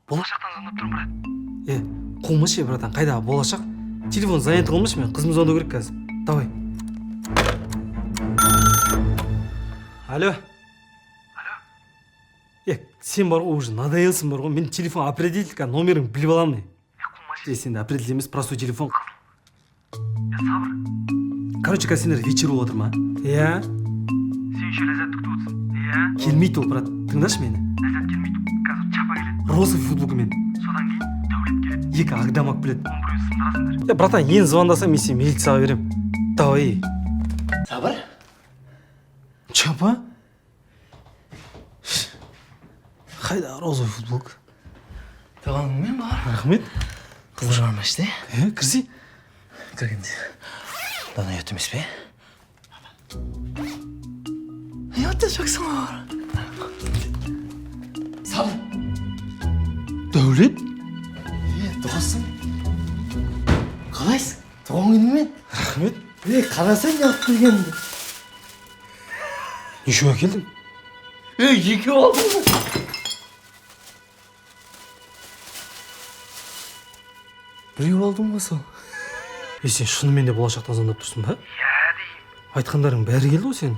Болашақтан звондап тұрмын, брат. Қумыш братан, қайда болашақ? Телефон занят қылмыш, мен қызым звондау керек қазір. Давай. Алло. Сен бар ғой, уже надоелсің бар ғой. Мен телефон определителька номерін біліп аламын. Сен определитель емес, простой телефон. Сабыр. Короче, қазір сендер вечер болып отыр ма? Сен еще ләззат күтіп отырсың. Келмейді ол, брат. Тыңдашы мені. Ләззат келмейді. Қазір чапа келеді. Розовый футболкамен. Содан кейін Дәулет келеді. Екі агдамак біледі. Оның біреуін сындырасыңдар. Братан, енді звондасам, мен сені милицияға берем. Давай. Сабыр? Чапа? Қайда розовый футболка? Туғаныңмен бар. Рахмет. Қызыр бар ма іште? Кірсей. Кіргенде. Дана ұят емес пе? Ұятты жақсың бар. Сабыр. Дәулет? Досым. Қалайсың? Туған күніңмен? Рахмет. Қарасаң ұят келгенді. Нешеу әкелдің? Екі алдың ба? Біреу алдың ба сол? Сен шынымен де болашақтан звондап тұрсың ба? Деймін. Айтқандарың бәрі келді ғой сенің.